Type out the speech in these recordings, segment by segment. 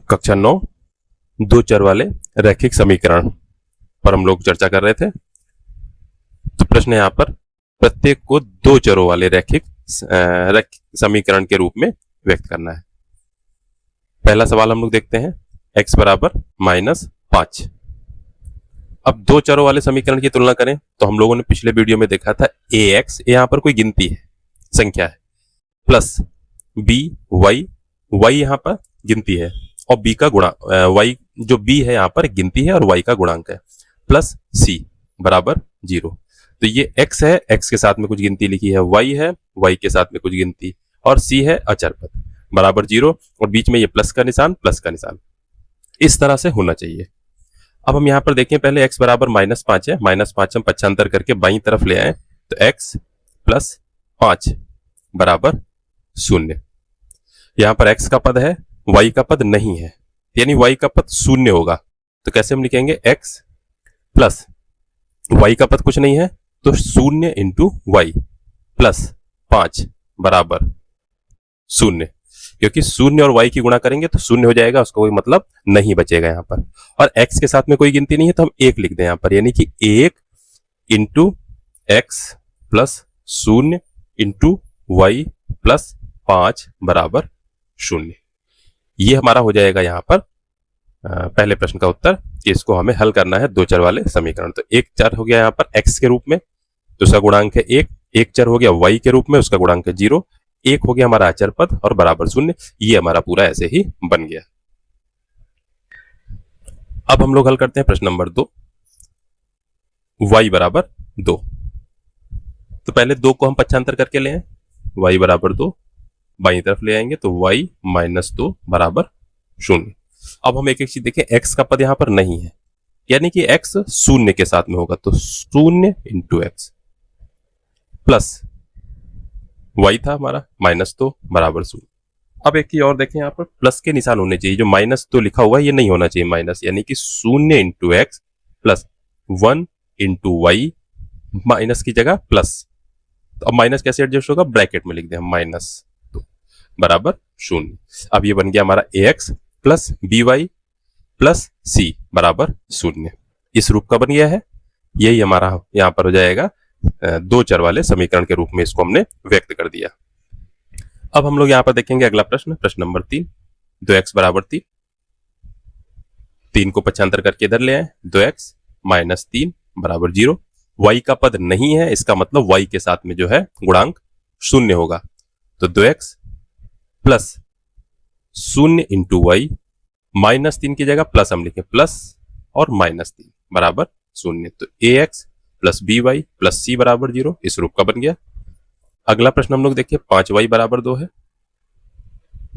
कक्षा 9 दो चर वाले रैखिक समीकरण पर हम लोग चर्चा कर रहे थे। तो प्रश्न यहाँ पर प्रत्येक को दो चरों वाले रैखिक समीकरण के रूप में व्यक्त करना है। पहला सवाल हम लोग देखते हैं, x बराबर -5। अब दो चरों वाले समीकरण की तुलना करें तो हम लोगों ने पिछले वीडियो में देखा था ax, यहां पर कोई गिनती है, संख्या है, प्लस by, y यहां पर गिनती है और b का गुणा y जो b है यहां पर गिनती है और y का गुणांक है, प्लस c बराबर 0। तो ये x है, x के साथ में कुछ गिनती लिखी है, y है, y के साथ में कुछ गिनती, और c है अचर पद बराबर 0, और बीच में ये प्लस का निशान, प्लस का निशान। इस तरह से होना चाहिए। अब हम यहां पर देखें, पहले x बराबर -5 है, -5 हम पक्षांतर करके बाईं तरफ ले आए तो x प्लस 5 बराबर 0। यहां पर x का पद है, y का पद नहीं है, यानी y का पद 0 होगा। तो कैसे हम लिखेंगे, x प्लस y का पद कुछ नहीं है तो 0 इंटू वाई प्लस 5 बराबर 0, क्योंकि 0 और y की गुणा करेंगे तो 0 हो जाएगा, उसका कोई मतलब नहीं बचेगा यहाँ पर। और x के साथ में कोई गिनती नहीं है तो हम 1 लिख दें यहाँ पर, यानी कि 1 into x plus 0 into y plus 5 बराबर 0। ये हमारा हो जाएगा यहाँ पर पहले प्रश्न का उत्तर कि इसको हमें हल करना है दो चर वाले समीकरण। तो एक चर हो गया यहाँ पर x के रूप में, तो उसका गुणांक है 1, एक चर हो गया y के रूप में, उसका गुणांक है 0, एक हो गया हमारा अचर पद और बराबर 0। ये हमारा पूरा ऐसे ही बन गया। अब हम लोग हल करते हैं प्रश्न नंबर 2, y बराबर 2। तो पहले 2 को हम पक्षांतर करके ले आए, y बराबर 2 बाईं तरफ ले आएंगे तो y -2 बराबर 0। अब हम एक एक चीज देखें, x का पद यहां पर नहीं है, यानी कि x 0 के साथ में होगा, तो 0 इंटू एक्स प्लस y था हमारा -2 बराबर 0। अब एक चीज और देखें, यहाँ पर प्लस के निशान होने चाहिए, जो -2 लिखा हुआ है ये नहीं होना चाहिए माइनस, यानी कि 0 into x plus 1 into y, minus की जगह प्लस। तो अब माइनस कैसे एडजस्ट होगा, ब्रैकेट में लिख दें हम -2 बराबर 0। अब ये बन गया हमारा ax plus by plus c बराबर 0। इस रूप का बन गया है। यही हमारा यहां पर हो जाएगा दो चर वाले समीकरण के रूप में, इसको हमने व्यक्त कर दिया। अब हम लोग यहां पर देखेंगे अगला प्रश्न, प्रश्न नंबर 3, 2x बराबर 3। 3 को पक्षांतर करके इधर ले आए, 2x -3 बराबर 0। y का पद नहीं है, इसका मतलब y के साथ में जो है गुणांक 0 होगा, तो 2x प्लस 0 इंटू वाई, -3 की जगह प्लस हम लिखें, प्लस और -3 बराबर 0। तो ax plus by plus c बराबर 0, इस रूप का बन गया। अगला प्रश्न हम लोग देखिए, 5y बराबर 2 है,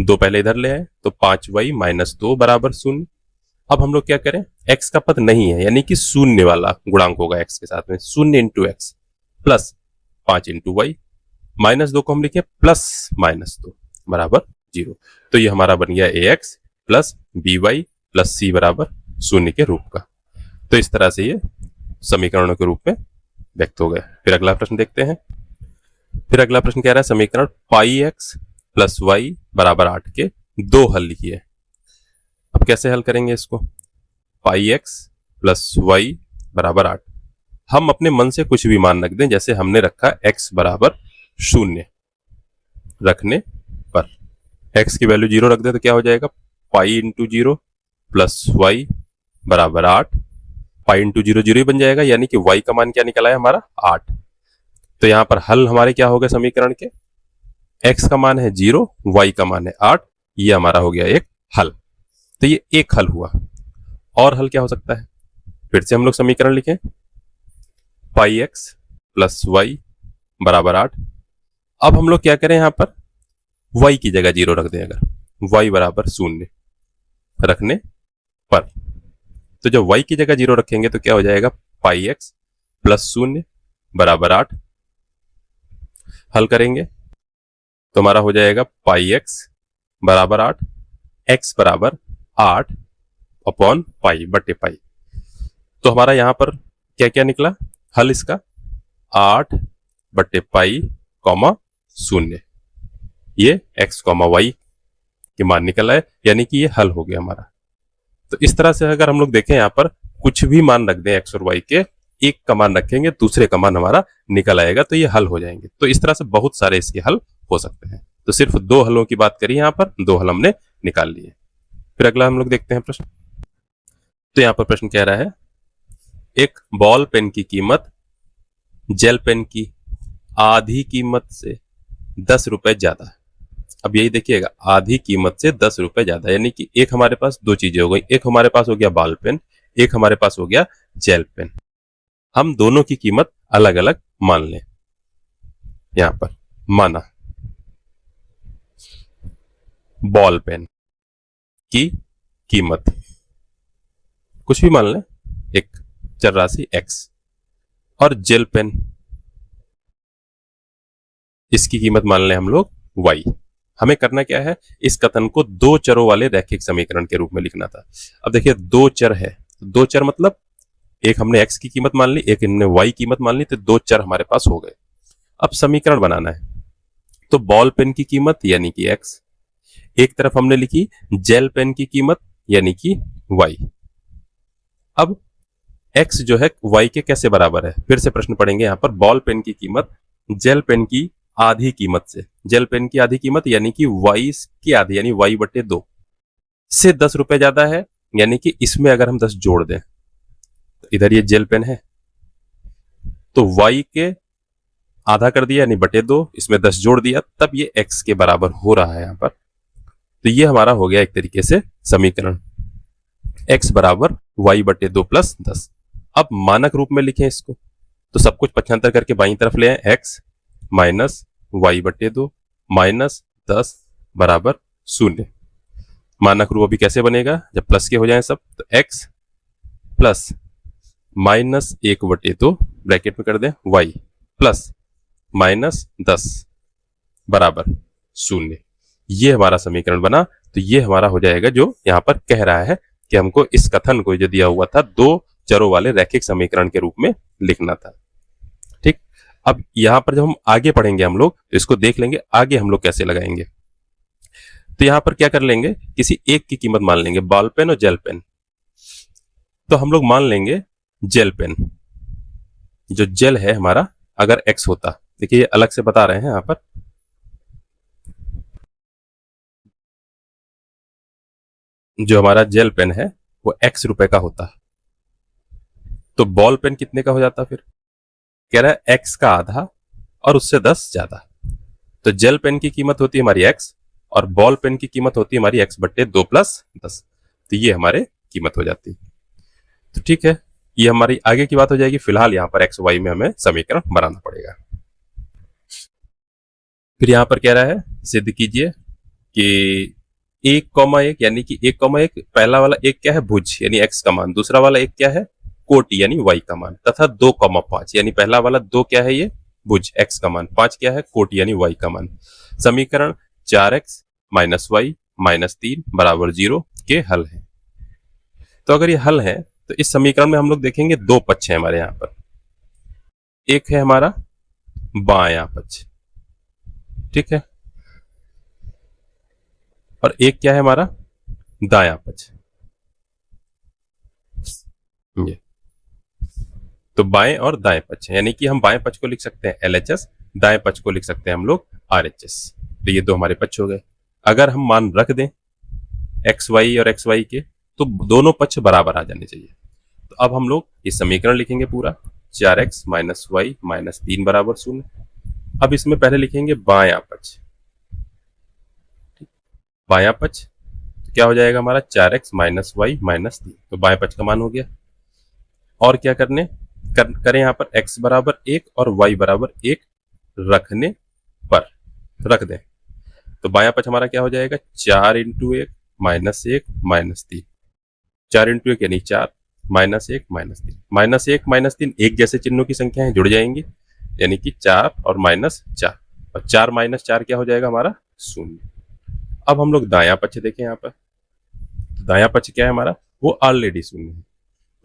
2 पहले इधर ले आए तो 5y -2 बराबर 0। अब हम लोग क्या करें, x का पद नहीं है, यानी कि 0 वाला गुणांक होगा x के साथ में, 0 into x plus 5 into y, -2 को हम लिखे प्लस -2 बराबर 0। तो ये हमारा बन गया ax plus by plus c बराबर 0 के रूप का। तो इस तरह से ये समीकरणों के रूप में व्यक्त हो गया। फिर अगला प्रश्न देखते हैं। फिर अगला प्रश्न कह रहा है, समीकरण πx प्लस y बराबर 8 के दो हल लिखिए। अब कैसे हल करेंगे इसको, πx प्लस y बराबर 8, हम अपने मन से कुछ भी मान रख दें, जैसे हमने रखा x बराबर 0 रखने पर x की वैल्यू 0 रख दें तो क्या हो जाएगा, पाई इंटू 0 प्लस वाई बराबर 8, पाई इंटू 0 0 ही बन जाएगा, यानी कि y का मान क्या निकला है हमारा 8। तो यहां पर हल हमारे क्या हो गए समीकरण के, x का मान है 0, y का मान है 8, ये हमारा हो गया एक हल। तो ये एक हल हुआ। और हल क्या हो सकता है, फिर से हम लोग समीकरण लिखें, पाई एक्स प्लस वाई बराबर 8। अब हम लोग क्या करें, यहां पर y की जगह 0 रख दें, अगर y बराबर 0 रखने पर, तो जब y की जगह 0 रखेंगे तो क्या हो जाएगा, पाई एक्स प्लस 0 बराबर 8। हल करेंगे तो हमारा हो जाएगा पाई एक्स बराबर 8, एक्स बराबर 8 अपॉन पाई बटे पाई। तो हमारा यहां पर क्या क्या निकला हल इसका, 8 बटे पाई कॉमा 0, ये x कॉमा वाई की ये मान निकल आए, यानी कि ये हल हो गया हमारा। तो इस तरह से अगर हम लोग देखें यहाँ पर कुछ भी मान रख दें एक्स और वाई के, एक का मान रखेंगे दूसरे का मान हमारा निकल आएगा, तो ये हल हो जाएंगे। तो इस तरह से बहुत सारे इसके हल हो सकते हैं। तो सिर्फ 2 हलों की बात करी, यहाँ पर 2 हल हमने निकाल लिए। फिर अगला हम लोग देखते हैं प्रश्न। तो यहाँ पर प्रश्न कह रहा है एक बॉल पेन की कीमत जेल पेन की आधी कीमत से 10 रुपए ज्यादा है। अब यही देखिएगा, आधी कीमत से 10 रुपए ज्यादा, यानी कि एक हमारे पास 2 चीजें हो गई, एक हमारे पास हो गया बॉल पेन, एक हमारे पास हो गया जेल पेन। हम दोनों की कीमत अलग अलग मान लें। यहां पर माना बॉल पेन की कीमत कुछ भी मान लें, एक चर राशि x, और जेल पेन इसकी कीमत मान लें हम लोग y। हमें करना क्या है, इस कथन को 2 चरों वाले रैखिक समीकरण के रूप में लिखना था। अब देखिए 2 चर है, 2 चर मतलब एक हमने x की कीमत मान ली, एक हमने y कीमत मान ली, तो 2 चर हमारे पास हो गए। अब समीकरण बनाना है, तो बॉल पेन की कीमत यानी कि x, एक तरफ हमने लिखी जेल पेन की कीमत यानी कि y। अब x जो है y के कैसे बराबर है, फिर से प्रश्न पढ़ेंगे यहाँ पर। बॉल पेन की कीमत जेल पेन की आधी कीमत से, जेल पेन की आधी कीमत यानी कि y की आधी यानी y/2 से 10 रुपए ज्यादा है, यानी कि इसमें अगर हम 10 जोड़ दें, तो इधर ये जेल पेन है तो y के आधा कर दिया यानी /2, इसमें 10 जोड़ दिया, तब ये x के बराबर हो रहा है यहाँ पर। तो ये हमारा हो गया एक तरीके से समीकरण, x बराबर y/2 + 10। अब मानक रूप में लिखें इसको, तो सब कुछ 75 करके बाईं तरफ ले आए, x माइनस y/2 माइनस 10 बराबर 0। मानक रूप अभी कैसे बनेगा, जब प्लस के हो जाए सब, तो x प्लस माइनस 1/2 ब्रैकेट में कर दें y प्लस माइनस 10 बराबर 0। ये हमारा समीकरण बना। तो ये हमारा हो जाएगा जो यहाँ पर कह रहा है कि हमको इस कथन को जो दिया हुआ था 2 चरों वाले रैखिक समीकरण के रूप में लिखना था। ठीक, अब यहां पर जब हम आगे पढ़ेंगे हम लोग, तो इसको देख लेंगे आगे हम लोग कैसे लगाएंगे। तो यहां पर क्या कर लेंगे, किसी एक की कीमत मान लेंगे, बॉल पेन और जेल पेन। तो हम लोग मान लेंगे जेल पेन, जो जेल है हमारा अगर x होता, देखिए ये अलग से बता रहे हैं यहां पर, जो हमारा जेल पेन है वो x रुपए का होता, तो बॉल पेन कितने का हो जाता, फिर कह रहा है x का आधा और उससे 10 ज्यादा। तो जेल पेन की कीमत होती है हमारी x और बॉल पेन की कीमत होती है हमारी x/2 + 10। तो ये हमारे कीमत हो जाती। तो ठीक है, ये हमारी आगे की बात हो जाएगी। फिलहाल यहाँ पर x y में हमें समीकरण बनाना पड़ेगा। फिर यहाँ पर कह रहा है सिद्ध कीजिए कि 1,1 यानी कि 1,1 पहला वाला एक क्या है, भुज यानी x का मान, दूसरा वाला एक क्या है, कोटि यानी y का मान, तथा 2,5 यानी पहला वाला 2 क्या है, ये भुज x का मान, 5 क्या है, कोटि यानी y का मान। समीकरण 4x माइनस वाई माइनस 3 बराबर 0 के हल है। तो अगर ये हल है तो इस समीकरण में हम लोग देखेंगे 2 पक्ष है हमारे यहाँ पर, एक है हमारा बायां पक्ष, ठीक है, और एक क्या है हमारा दायां पक्ष। ये तो बाएं और दाएं पक्ष है, यानी कि हम बाएं पक्ष को लिख सकते हैं LHS, दाएं पक्ष को लिख सकते हैं हम लोग RHS। तो ये 2 हमारे पक्ष हो गए। अगर हम मान रख दें XY और XY के, तो दोनों पक्ष बराबर आ जाने चाहिए। तो अब हम लोग ये समीकरण लिखेंगे पूरा, 4x माइनस वाई माइनस 3 बराबर 0। अब इसमें पहले लिखेंगे बायां पक्ष, बायां पक्ष तो क्या हो जाएगा हमारा 4x माइनस वाई माइनस 3, तो बाएं पक्ष का मान हो गया। और क्या करें यहाँ पर x बराबर 1 और y बराबर 1 रखने पर रख दें, तो बायां पक्ष हमारा क्या हो जाएगा 4 × 1 माइनस 1 माइनस 3, 4 × 1 यानी 4 माइनस 1 माइनस 3, माइनस 1 माइनस 3 एक जैसे चिन्हों की संख्या है, जुड़ जाएंगी, यानी कि 4 और माइनस 4, और 4 माइनस 4 क्या हो जाएगा हमारा 0। अब हम लोग दायां पक्ष देखें यहाँ पर, तो दायां पक्ष क्या है हमारा, वो ऑलरेडी 0 है।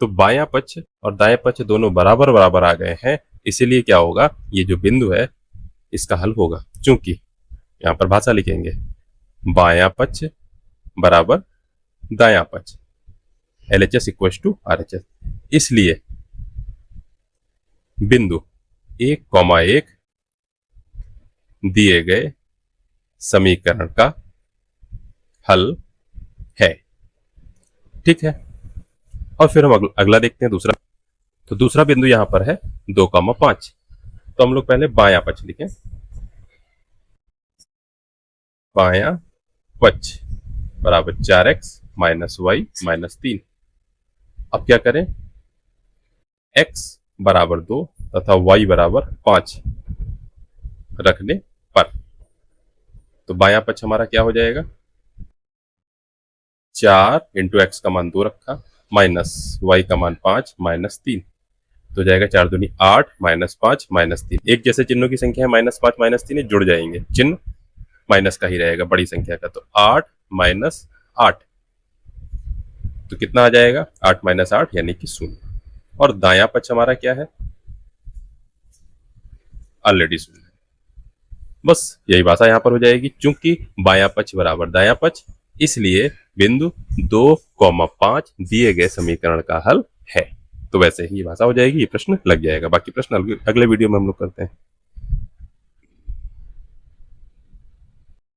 तो बायां पक्ष और दायां पक्ष दोनों बराबर बराबर आ गए हैं, इसीलिए क्या होगा, ये जो बिंदु है इसका हल होगा। चूंकि यहाँ पर भाषा लिखेंगे बायां पक्ष बराबर दायां पक्ष, LHS इक्वल टू RHS। इसलिए बिंदु 1,1 दिए गए समीकरण का हल है। ठीक है, और फिर हम अगला देखते हैं दूसरा। तो दूसरा बिंदु यहां पर है 2,5। तो हम लोग पहले बायां पक्ष लिखें। बायां पक्ष बराबर 4x माइनस वाई माइनस 3। अब क्या करें, x बराबर 2 तथा y बराबर 5 रखने पर तो बायां पक्ष हमारा क्या हो जाएगा, 4 इंटू एक्स का मान 2 रखा माइनस y का मान 5 माइनस 3, तो जाएगा 4 दूनी 8 माइनस 5 माइनस 3। एक जैसे चिन्हों की संख्या है माइनस 5 माइनस 3 जुड़ जाएंगे, चिन्ह माइनस का ही रहेगा बड़ी संख्या का। तो 8 माइनस 8 तो कितना आ जाएगा, 8 माइनस 8 यानी कि 0। और दायां पक्ष हमारा क्या है, ऑलरेडी 0। बस यही भाषा यहां पर हो जाएगी। चूंकि बायां पक्ष बराबर दायां पक्ष, इसलिए बिंदु 2,5 दिए गए समीकरण का हल है। तो वैसे ही भाषा हो जाएगी, ये प्रश्न लग जाएगा। बाकी प्रश्न अगले वीडियो में हम लोग करते हैं।